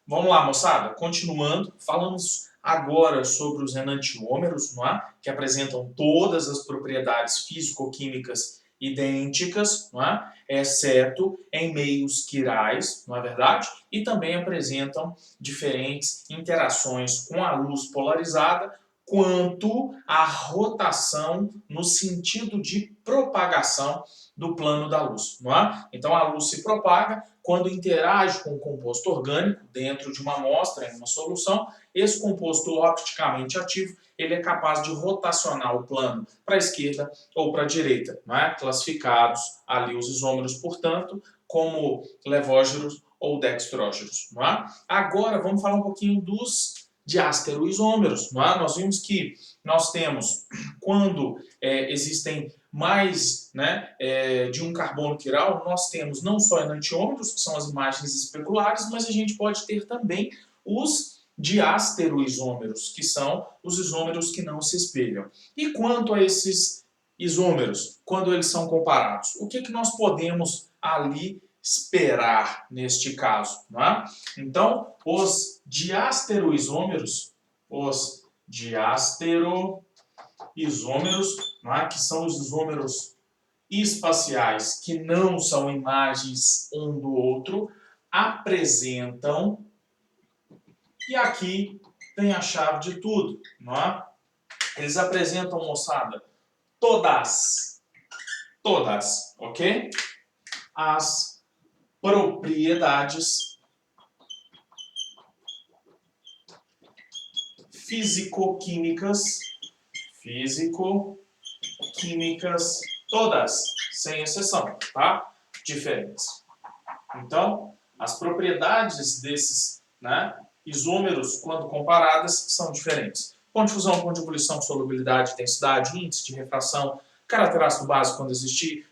Vamos lá, moçada. Continuando, falamos agora sobre os enantiômeros, não é? Que apresentam todas as propriedades físico-químicas idênticas, não é? Exceto em meios quirais, não é verdade? E também apresentam diferentes interações com a luz polarizada quanto à rotação no sentido de propagação do plano da luz, não é? Então a luz se propaga quando interage com um composto orgânico dentro de uma amostra, em uma solução. Esse composto opticamente ativo, ele é capaz de rotacionar o plano para a esquerda ou para a direita, não é? Classificados ali os isômeros, portanto, como levógeros ou dextrógeros, não é? Agora vamos falar um pouquinho dos diastereoisômeros, não é? Nós vimos que nós temos, quando existem mais de um carbono quiral, nós temos não só enantiômeros, que são as imagens especulares, mas a gente pode ter também os diastereoisômeros, que são os isômeros que não se espelham. E quanto a esses isômeros, quando eles são comparados, o que nós podemos ali esperar neste caso? Não é? Então, os diastereoisômeros, não é? Que são os isômeros espaciais que não são imagens um do outro, apresentam, e aqui tem a chave de tudo, não é? Eles apresentam, moçada, todas, ok? As propriedades físico-químicas, todas, sem exceção, tá? Diferentes. Então, as propriedades desses isômeros, quando comparadas, são diferentes. Ponto de fusão, ponto de ebulição, solubilidade, densidade, índice de refração, caráter ácido básico quando existir,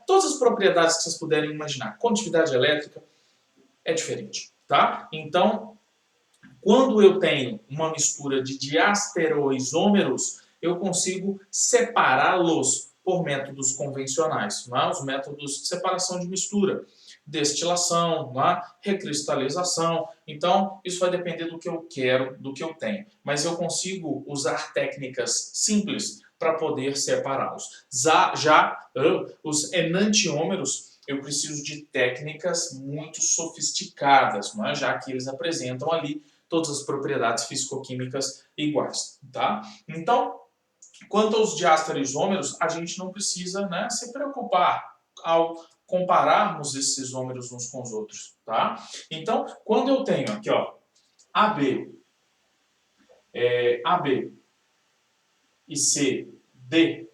todas as propriedades que vocês puderem imaginar. Condutividade elétrica é diferente, tá? Então, quando eu tenho uma mistura de diastereoisômeros, eu consigo separá-los por métodos convencionais, os métodos de separação de mistura, destilação, recristalização. Então, isso vai depender do que eu quero, do que eu tenho. Mas eu consigo usar técnicas simples para poder separá-los. Já os enantiômeros, eu preciso de técnicas muito sofisticadas, já que eles apresentam ali todas as propriedades físico-químicas iguais, tá? Então, quanto aos diastereoisômeros, a gente não precisa se preocupar ao compararmos esses isômeros uns com os outros, tá? Então, quando eu tenho aqui, ó, AB e CD,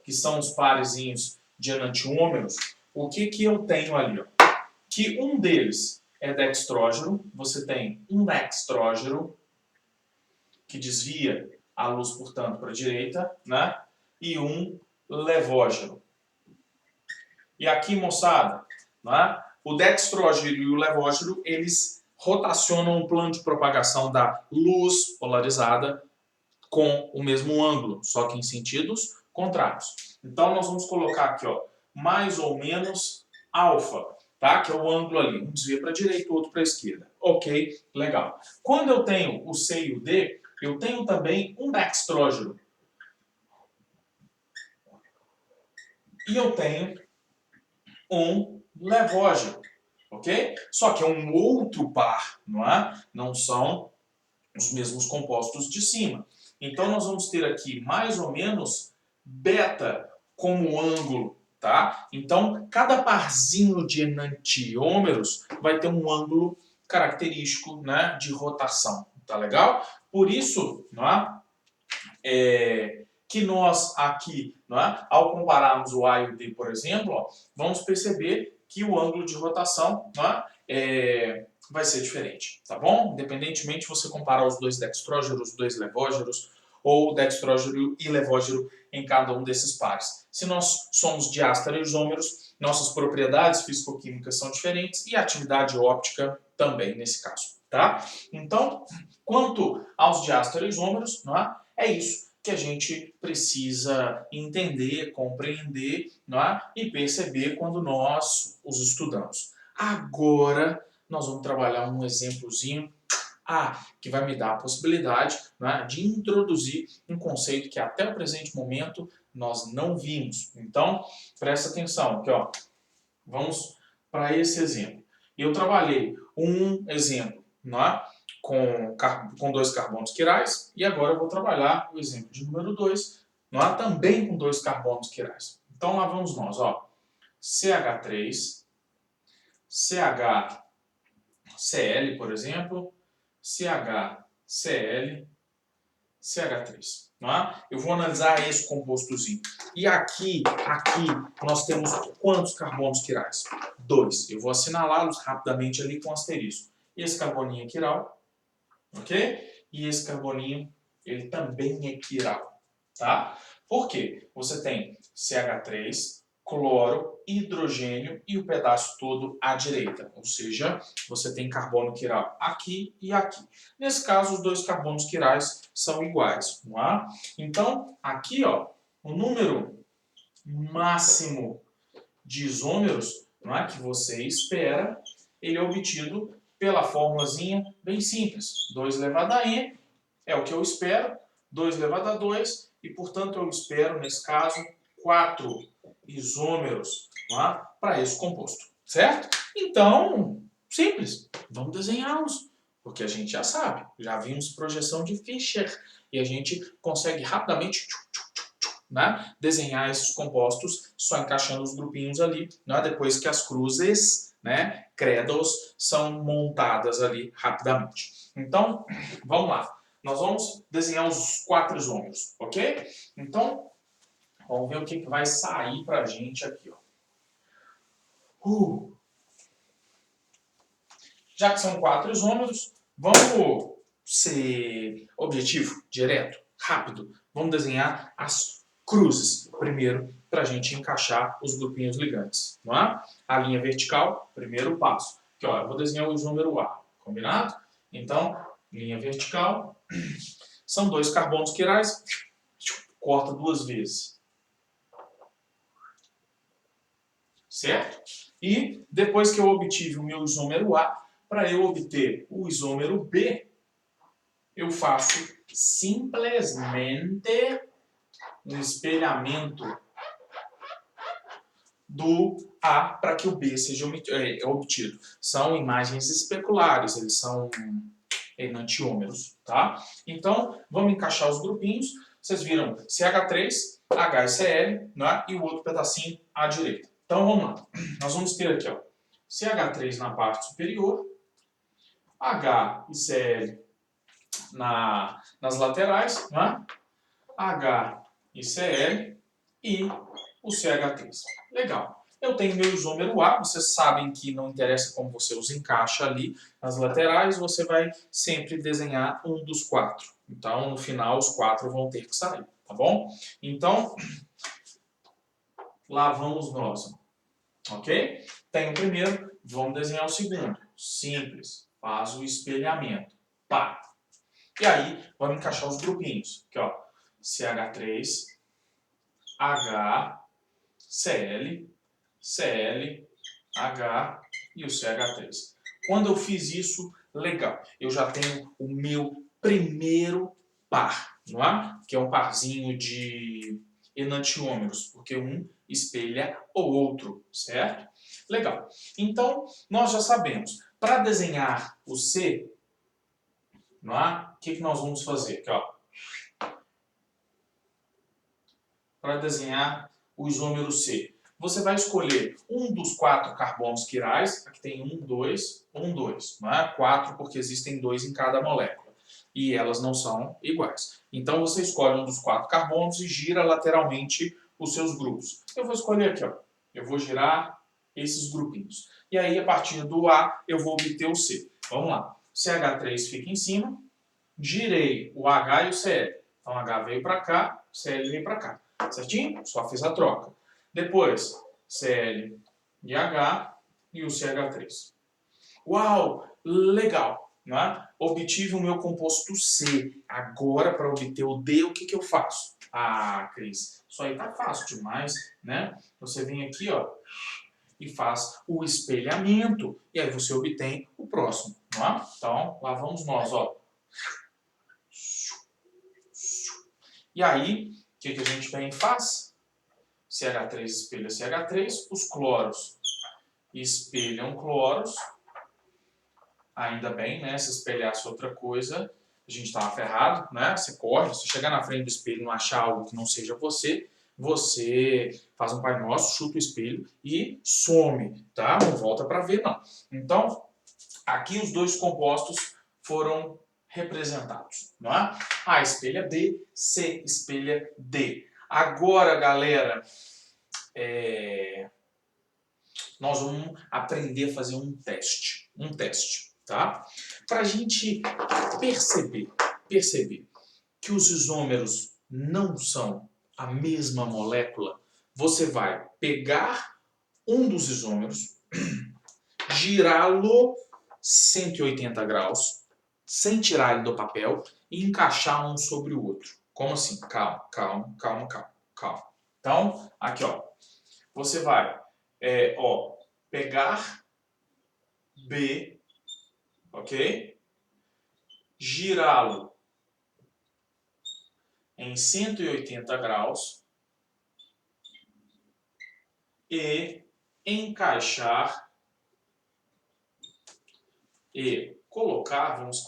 que são os parezinhos de enantiômeros, o que eu tenho ali? Ó? Que um deles é dextrógeno, você tem um dextrógeno que desvia a luz, portanto, para a direita, e um levógeno. E aqui, moçada, o dextrógeno e o levógeno, eles rotacionam o plano de propagação da luz polarizada com o mesmo ângulo, só que em sentidos contrários. Então, nós vamos colocar aqui, ó, mais ou menos alfa, tá? Que é o ângulo ali. Um desvia para a direita, o outro para a esquerda. Ok, legal. Quando eu tenho o C e o D, eu tenho também um dextrógeno. E eu tenho um levógeno, ok? Só que é um outro par, não é? Não são os mesmos compostos de cima. Então, nós vamos ter aqui mais ou menos beta como ângulo, tá? Então, cada parzinho de enantiômeros vai ter um ângulo característico, de rotação, tá legal? Por isso, que nós aqui, ao compararmos o A e o D, por exemplo, ó, vamos perceber que o ângulo de rotação vai ser diferente, tá bom? Independentemente de você comparar os dois dextrógenos, os dois levógenos, ou dextrógeno e levógeno em cada um desses pares. Se nós somos diastereoisômeros, nossas propriedades físico-químicas são diferentes e a atividade óptica também nesse caso, tá? Então, quanto aos diastereoisômeros, é isso que a gente precisa entender, compreender e perceber quando nós os estudamos. Agora, nós vamos trabalhar um exemplozinho que vai me dar a possibilidade, né, de introduzir um conceito que até o presente momento nós não vimos. Então, presta atenção aqui, ó. Vamos para esse exemplo. Eu trabalhei um exemplo, né, com 2 carbonos quirais e agora eu vou trabalhar o exemplo de número 2, né, também com 2 carbonos quirais. Então lá vamos nós, ó. CH3, CHCl, por exemplo, CHCl, CH3. Tá? Eu vou analisar esse compostozinho. E aqui nós temos quantos carbonos quirais? 2. Eu vou assinalá-los rapidamente ali com asterisco. Esse carboninho é quiral, ok? E esse carboninho, ele também é quiral, tá? Por quê? Você tem CH3, cloro, hidrogênio e o pedaço todo à direita. Ou seja, você tem carbono quiral aqui e aqui. Nesse caso, os 2 carbonos quirais são iguais, não é? Então, aqui, ó, o número máximo de isômeros, não é, que você espera, ele é obtido pela formulazinha bem simples. 2 elevado a n é o que eu espero, 2 elevado a 2, e, portanto, eu espero, nesse caso, 4 isômeros para esse composto, certo? Então, simples, vamos desenhá-los, porque a gente já sabe, já vimos projeção de Fischer, e a gente consegue rapidamente né, desenhar esses compostos só encaixando os grupinhos ali, né, depois que as cruzes, né, credos, são montadas ali rapidamente. Então, vamos lá. Nós vamos desenhar os 4 isômeros, ok? Então, vamos ver o que vai sair para a gente aqui, ó. Já que são 4 isômeros, vamos ser objetivo, direto, rápido. Vamos desenhar as cruzes primeiro, para a gente encaixar os grupinhos ligantes. Não é? A linha vertical, primeiro passo. Aqui, ó, eu vou desenhar o isômero A, combinado? Então, linha vertical, são 2 carbonos quirais, corta 2 vezes. Certo? E depois que eu obtive o meu isômero A, para eu obter o isômero B, eu faço simplesmente um espelhamento do A para que o B seja obtido. São imagens especulares, eles são enantiômeros, tá? Então, vamos encaixar os grupinhos. Vocês viram CH3, HCl, né? E o outro pedacinho à direita. Então, vamos lá. Nós vamos ter aqui, ó, CH3 na parte superior, H e Cl nas laterais, né? H e Cl e o CH3. Legal. Eu tenho meu isômero A, vocês sabem que não interessa como você os encaixa ali nas laterais, você vai sempre desenhar um dos 4. Então, no final, os 4 vão ter que sair, tá bom? Então, lá vamos nós. Ok? Tem o primeiro, vamos desenhar o segundo. Simples. Faz o espelhamento. Pá. E aí, vamos encaixar os grupinhos. Aqui, ó. CH3, H, Cl, Cl, H e o CH3. Quando eu fiz isso, legal. Eu já tenho o meu primeiro par, não é? Que é um parzinho de enantiômeros, porque um espelha o outro, certo? Legal. Então, nós já sabemos. Para desenhar o C, não é? O que nós vamos fazer? Aqui, ó. Para desenhar o isômero C, você vai escolher um dos 4 carbonos quirais. Aqui tem 1, 2, 1, 2. Não é? 4 porque existem 2 em cada molécula. E elas não são iguais. Então, você escolhe um dos 4 carbonos e gira lateralmente os seus grupos. Eu vou escolher aqui, ó. Eu vou girar esses grupinhos. E aí, a partir do A, eu vou obter o C. Vamos lá. CH3 fica em cima. Girei o H e o Cl. Então, H veio para cá, Cl veio para cá. Certinho? Só fiz a troca. Depois, Cl e H e o CH3. Uau! Legal! Né? Obtive o meu composto C. Agora, para obter o D, o que eu faço? Ah, Cris, isso aí tá fácil demais, né? Você vem aqui, ó, e faz o espelhamento. E aí você obtém o próximo, não é? Então, lá vamos nós, ó. E aí, o que a gente vem e faz? CH3 espelha CH3, os cloros espelham cloros. Ainda bem, né? Se espelhasse outra coisa, a gente estava ferrado, né? Você corre, se chegar na frente do espelho e não achar algo que não seja você, você faz um Pai Nosso, chuta o espelho e some, tá? Não volta para ver, não. Então, aqui os dois compostos foram representados, não é? A espelha B, C espelha D. Agora, galera, nós vamos aprender a fazer um teste, tá? Para a gente perceber que os isômeros não são a mesma molécula, você vai pegar um dos isômeros, girá-lo 180 graus, sem tirar ele do papel, e encaixar um sobre o outro. Como assim? Calma. Então, aqui, ó. Você vai, pegar B, ok? Girá-lo em 180 graus e encaixar e colocar, vamos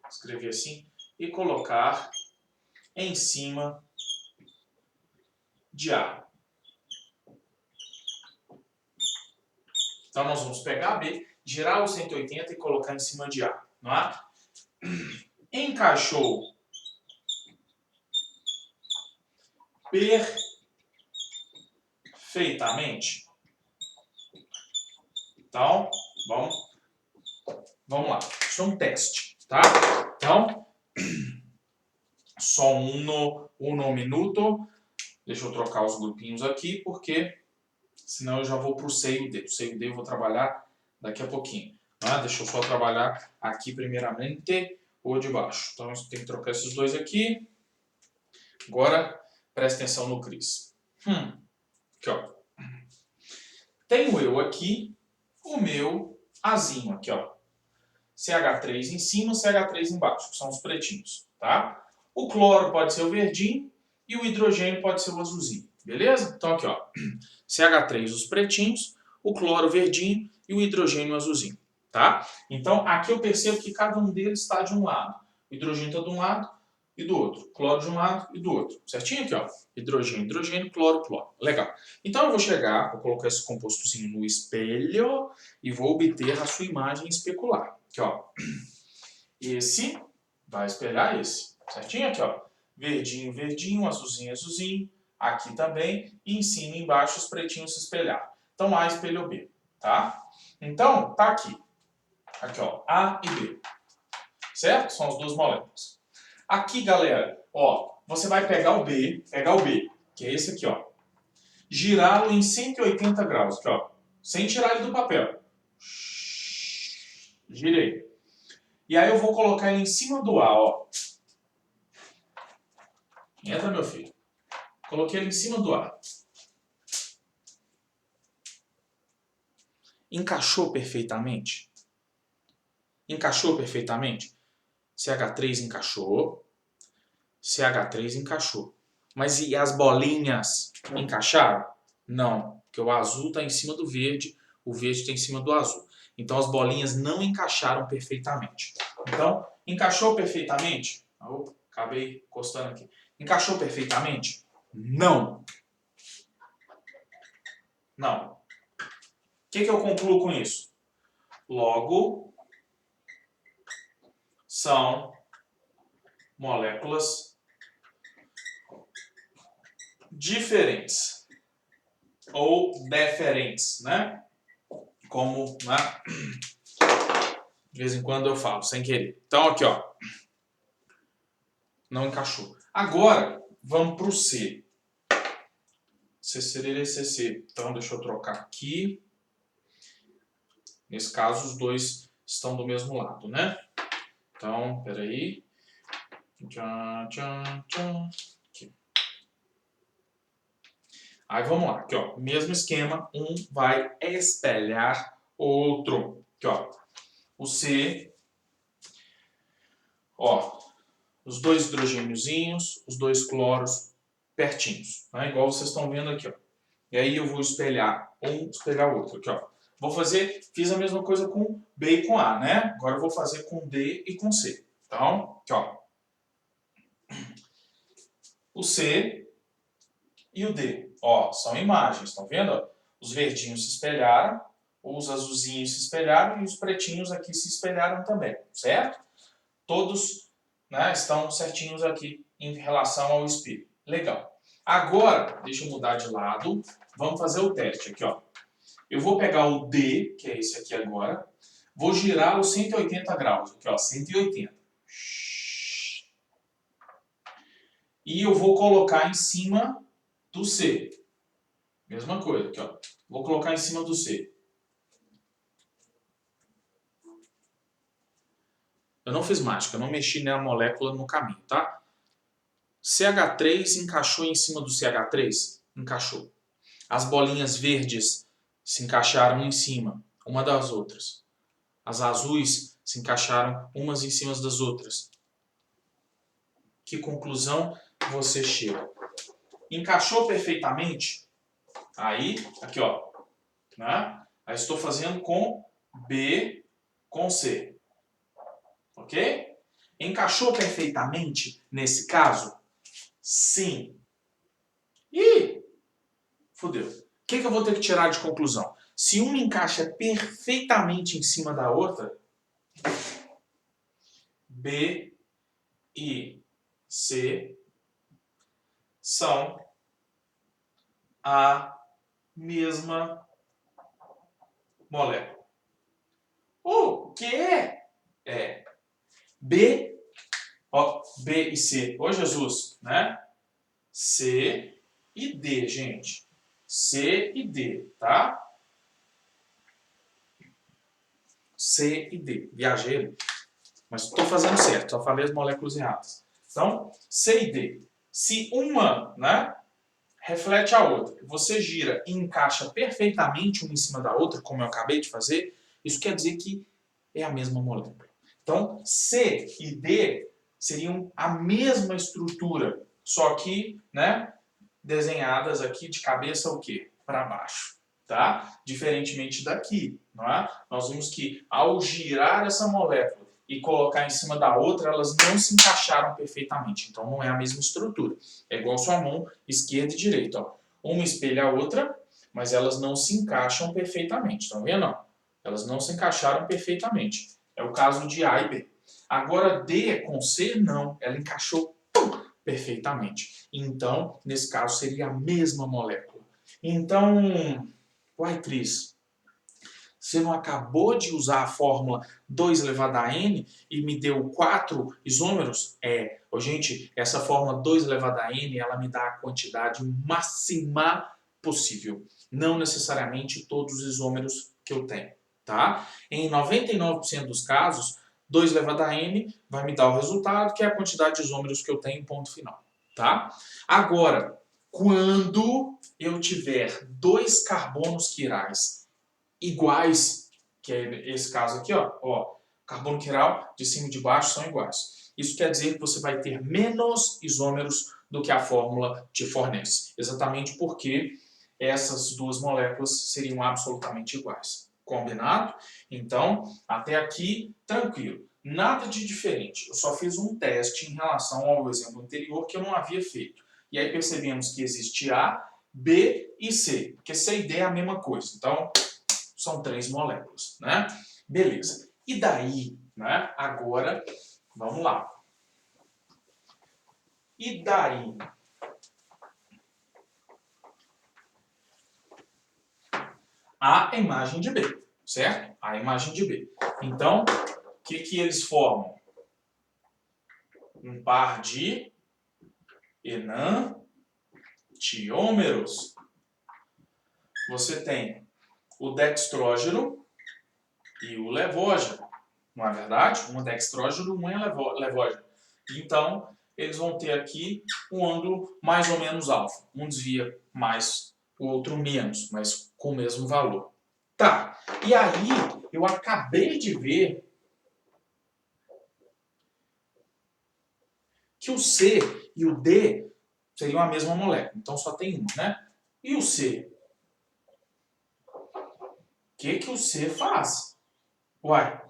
escrever assim, e colocar em cima de A. Então nós vamos pegar B, girar o 180 e colocar em cima de A, não é? Encaixou perfeitamente. Então, vamos lá. Isso é um teste, tá? Então, só um minuto. Deixa eu trocar os grupinhos aqui, porque senão eu já vou para o C e o D. O C e o D eu vou trabalhar daqui a pouquinho. Tá? Deixa eu só trabalhar aqui primeiramente o de baixo. Então, eu tenho que trocar esses dois aqui. Agora, presta atenção no Cris. Aqui, ó. Tenho eu aqui o meu Azinho aqui, ó. CH3 em cima, CH3 embaixo, que são os pretinhos, tá? O cloro pode ser o verdinho e o hidrogênio pode ser o azulzinho, beleza? Então aqui, ó, CH3 os pretinhos, o cloro verdinho e o hidrogênio azulzinho, tá? Então aqui eu percebo que cada um deles está de um lado. O hidrogênio está de um lado e do outro. Cloro de um lado e do outro. Certinho aqui, ó. Hidrogênio, hidrogênio, cloro, cloro. Legal. Então eu vou chegar, vou colocar esse compostozinho no espelho e vou obter a sua imagem especular. Aqui, ó. Esse vai espelhar esse. Certinho aqui, ó. Verdinho, verdinho, azulzinho, azulzinho. Aqui também. E em cima e embaixo os pretinhos se espelharam. Então A espelhou B, tá? Então, tá aqui. Aqui, ó. A e B. Certo? São as duas moléculas. Aqui, galera, ó, você vai pegar o B, que é esse aqui, ó. Girá-lo em 180 graus, aqui, ó. Sem tirar ele do papel. Girei. E aí eu vou colocar ele em cima do A, ó. Entra, meu filho. Coloquei ele em cima do A. Encaixou perfeitamente? Encaixou perfeitamente? CH3 encaixou. CH3 encaixou. Mas e as bolinhas encaixaram? Não, porque o azul está em cima do verde, o verde está em cima do azul. Então as bolinhas não encaixaram perfeitamente. Então, encaixou perfeitamente? Acabei encostando aqui. Encaixou perfeitamente? Não. Não. O que eu concluo com isso? Logo, são moléculas diferentes ou diferentes, né? Como, né? De vez em quando eu falo, sem querer. Então, aqui, ó. Não encaixou. Agora, vamos para o C. CC. Então, deixa eu trocar aqui. Nesse caso, os dois estão do mesmo lado, né? Então, peraí. Aqui. Aí vamos lá, aqui ó, mesmo esquema, um vai espelhar o outro. Aqui ó, o C, ó, os dois hidrogêniozinhos, os dois cloros pertinhos, né? Igual vocês estão vendo aqui, ó. E aí eu vou espelhar um, espelhar o outro, aqui ó. Fiz a mesma coisa com B e com A, né? Agora eu vou fazer com D e com C. Então, aqui ó, o C e o D, ó, são imagens, estão vendo? Ó? Os verdinhos se espelharam, os azulzinhos se espelharam e os pretinhos aqui se espelharam também, certo? Todos, né, estão certinhos aqui em relação ao espelho. Legal. Agora, deixa eu mudar de lado, vamos fazer o teste aqui, ó. Eu vou pegar o D, que é esse aqui agora, vou girar os 180 graus, aqui ó, 180. E eu vou colocar em cima do C. Mesma coisa aqui, ó. Vou colocar em cima do C. Eu não fiz mágica, eu não mexi na molécula no caminho, tá? CH3 encaixou em cima do CH3? Encaixou. As bolinhas verdes se encaixaram em cima, uma das outras. As azuis se encaixaram umas em cima das outras. Que conclusão você chega? Encaixou perfeitamente? Aí, aqui ó, né? Aí estou fazendo com B com C. Ok? Encaixou perfeitamente nesse caso? Sim. Ih, fodeu. O que eu vou ter que tirar de conclusão? Se uma encaixa perfeitamente em cima da outra, B e C são a mesma molécula. O quê? É B, ó, B e C. Ô Jesus, né? C e D, gente. C e D, tá? C e D. Viajei, mas estou fazendo certo, só falei as moléculas erradas. Então, C e D. Se uma, né, reflete a outra, você gira e encaixa perfeitamente uma em cima da outra, como eu acabei de fazer, isso quer dizer que é a mesma molécula. Então, C e D seriam a mesma estrutura, só que, né, desenhadas aqui de cabeça o quê? Para baixo, tá? Diferentemente daqui, não é? Nós vimos que ao girar essa molécula e colocar em cima da outra, elas não se encaixaram perfeitamente, então não é a mesma estrutura. É igual sua mão esquerda e direita, ó. Uma espelha a outra, mas elas não se encaixam perfeitamente, estão vendo? Elas não se encaixaram perfeitamente. É o caso de A e B. Agora D com C, não, ela encaixou perfeitamente. Então, nesse caso, seria a mesma molécula. Então, uai, Cris, você não acabou de usar a fórmula 2 elevado a n e me deu 4 isômeros? Gente, essa fórmula 2 elevado a n, ela me dá a quantidade máxima possível. Não necessariamente todos os isômeros que eu tenho, tá? Em 99% dos casos, 2 elevado a n vai me dar o resultado, que é a quantidade de isômeros que eu tenho, ponto final, tá? Agora, quando eu tiver 2 carbonos quirais iguais, que é esse caso aqui, ó, carbono quiral de cima e de baixo são iguais. Isso quer dizer que você vai ter menos isômeros do que a fórmula te fornece, exatamente porque essas duas moléculas seriam absolutamente iguais. Combinado? Então, até aqui, tranquilo. Nada de diferente. Eu só fiz um teste em relação ao exemplo anterior que eu não havia feito. E aí percebemos que existe A, B e C, porque C e D é a mesma coisa. Então, são 3 moléculas, né? Beleza. E daí, né? Agora, vamos lá. E daí? A imagem de B, certo? A imagem de B. Então, o que eles formam? Um par de enantiômeros. Você tem o dextrógeno e o levógeno, não é verdade? Um é dextrógeno, um é levógeno. Então, eles vão ter aqui um ângulo mais ou menos alfa. Um desvia mais o outro menos, mas com o mesmo valor. Tá, e aí eu acabei de ver que o C e o D seriam a mesma molécula, então só tem uma, né? E o C? O que o C faz? Uai,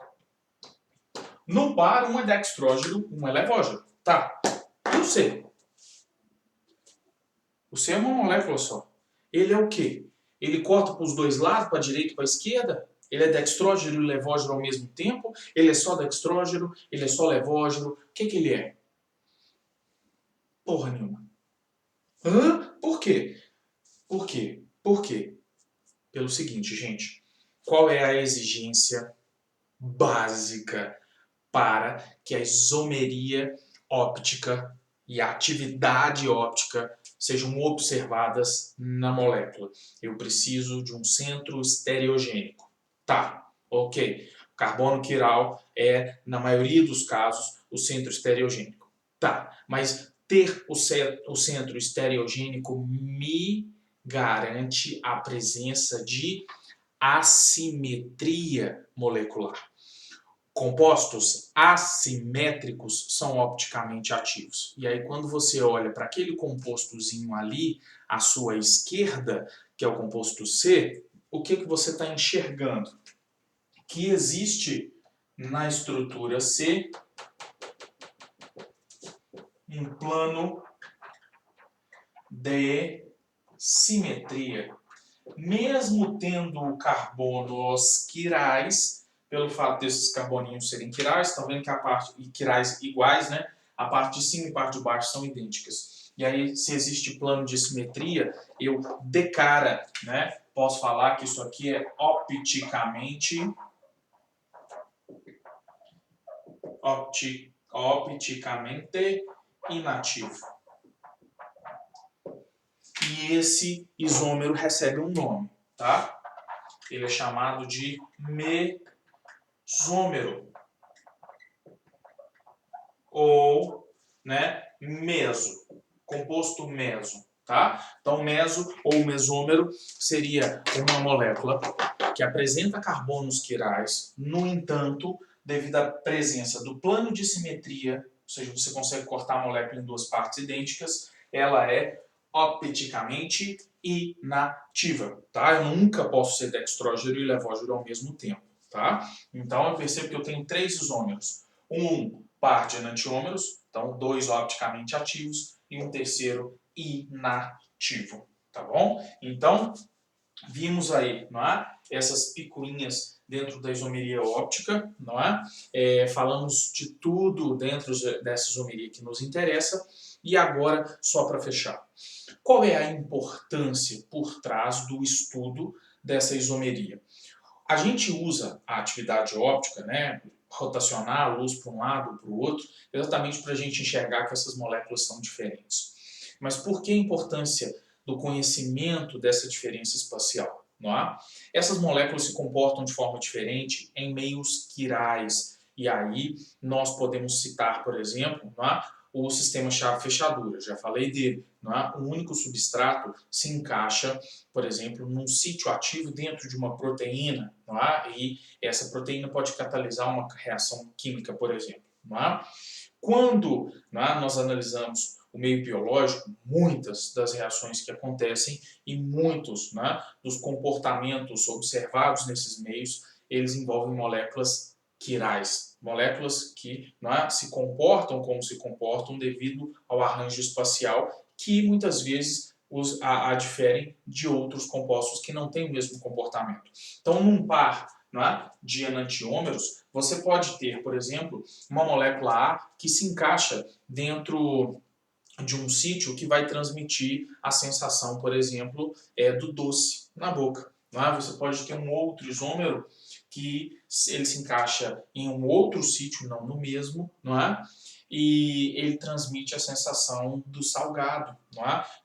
no par, um é dextrógeno, um é levógeno. Tá, e o C? O C é uma molécula só. Ele é o quê? Ele corta para os dois lados, para a direita e para a esquerda? Ele é dextrógeno e levógeno ao mesmo tempo? Ele é só dextrógeno? Ele é só levógeno? O que ele é? Porra nenhuma. Hã? Por quê? Por quê? Por quê? Pelo seguinte, gente. Qual é a exigência básica para que a isomeria óptica e a atividade óptica sejam observadas na molécula? Eu preciso de um centro estereogênico. Tá, ok. O carbono quiral é, na maioria dos casos, o centro estereogênico. Tá, mas ter o centro estereogênico me garante a presença de assimetria molecular. Compostos assimétricos são opticamente ativos. E aí, quando você olha para aquele compostozinho ali, à sua esquerda, que é o composto C, o que você está enxergando? Que existe na estrutura C um plano de simetria. Mesmo tendo carbonos quirais, pelo fato desses carboninhos serem quirais, estão vendo que a parte e quirais iguais, né? A parte de cima e a parte de baixo são idênticas. E aí, se existe plano de simetria, eu de cara, né, posso falar que isso aqui é opticamente inativo. E esse isômero recebe um nome, tá? Ele é chamado de mesômero. Ou, né, meso, composto meso, tá? Então, meso ou mesômero seria uma molécula que apresenta carbonos quirais, no entanto, devido à presença do plano de simetria, ou seja, você consegue cortar a molécula em duas partes idênticas, ela é opticamente inativa, tá? Eu nunca posso ser dextrógeno e levógeno ao mesmo tempo, tá? Então, eu percebo que eu tenho três isômeros. Um par de enantiômeros, então dois opticamente ativos, e um terceiro inativo, tá bom? Então, vimos aí, não é? Essas picuinhas dentro da isomeria óptica, não é? Falamos de tudo dentro dessa isomeria que nos interessa. E agora, só para fechar, qual é a importância por trás do estudo dessa isomeria? A gente usa a atividade óptica, né, rotacionar a luz para um lado ou para o outro, exatamente para a gente enxergar que essas moléculas são diferentes. Mas por que a importância do conhecimento dessa diferença espacial? Não é? Essas moléculas se comportam de forma diferente em meios quirais. E aí nós podemos citar, por exemplo, não é? O sistema chave-fechadura. Já falei dele. Não é? Um único substrato se encaixa, por exemplo, num sítio ativo dentro de uma proteína. Não é? E essa proteína pode catalisar uma reação química, por exemplo. Não é? Quando nós analisamos o meio biológico, muitas das reações que acontecem e muitos dos comportamentos observados nesses meios, eles envolvem moléculas quirais, moléculas que se comportam como se comportam devido ao arranjo espacial, que muitas vezes a diferem de outros compostos que não têm o mesmo comportamento. Então, num par de enantiômeros, você pode ter, por exemplo, uma molécula A que se encaixa dentro de um sítio que vai transmitir a sensação, por exemplo, do doce na boca. Você pode ter um outro isômero que ele se encaixa em um outro sítio, não no mesmo, e ele transmite a sensação do salgado.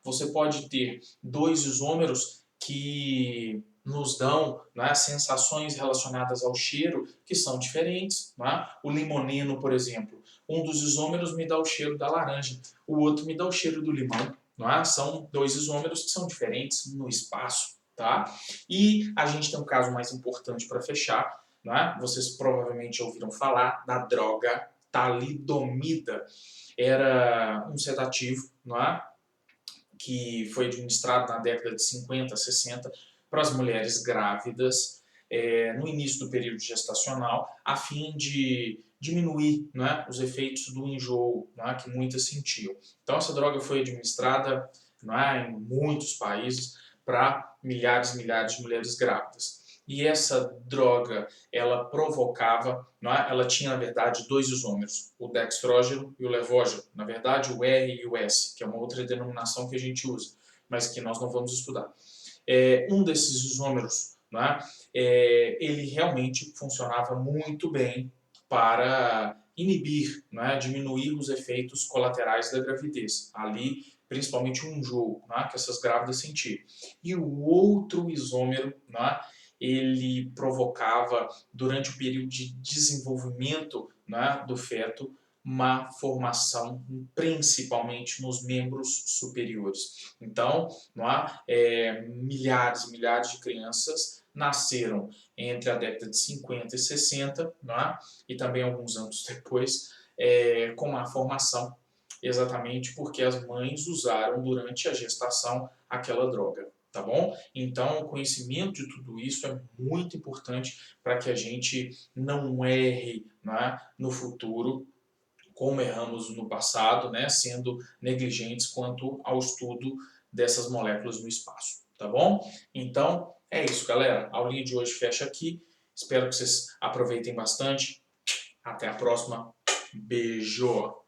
Você pode ter dois isômeros que nos dão sensações relacionadas ao cheiro que são diferentes. O limoneno, por exemplo, um dos isômeros me dá o cheiro da laranja, o outro me dá o cheiro do limão. não é? São dois isômeros que são diferentes no espaço, tá? E a gente tem um caso mais importante para fechar, não é? Vocês provavelmente ouviram falar da droga talidomida. Era um sedativo, não é? Que foi administrado na década de 50, 60 para as mulheres grávidas no início do período gestacional, a fim de diminuir, né, os efeitos do enjoo, né, que muitas sentiam. Então essa droga foi administrada, né, em muitos países para milhares e milhares de mulheres grávidas. E essa droga, ela provocava, não é? Ela tinha, na verdade, dois isômeros, o dextrógeno e o levógeno. Na verdade, o R e o S, que é uma outra denominação que a gente usa, mas que nós não vamos estudar. Um desses isômeros, não é? Ele realmente funcionava muito bem para inibir, não é? Diminuir os efeitos colaterais da gravidez. Ali, principalmente o enjoo, não é? Que essas grávidas sentiam. E o outro isômero, não é? Ele provocava, durante o período de desenvolvimento, né, do feto, uma formação principalmente nos membros superiores. Então, não é? Milhares e milhares de crianças nasceram entre a década de 50 e 60, não é? E também alguns anos depois, com a formação, exatamente porque as mães usaram durante a gestação aquela droga. Tá bom? Então, o conhecimento de tudo isso é muito importante para que a gente não erre, né, no futuro, como erramos no passado, né, sendo negligentes quanto ao estudo dessas moléculas no espaço. Tá bom? Então, é isso, galera. A aulinha de hoje fecha aqui. Espero que vocês aproveitem bastante. Até a próxima. Beijo!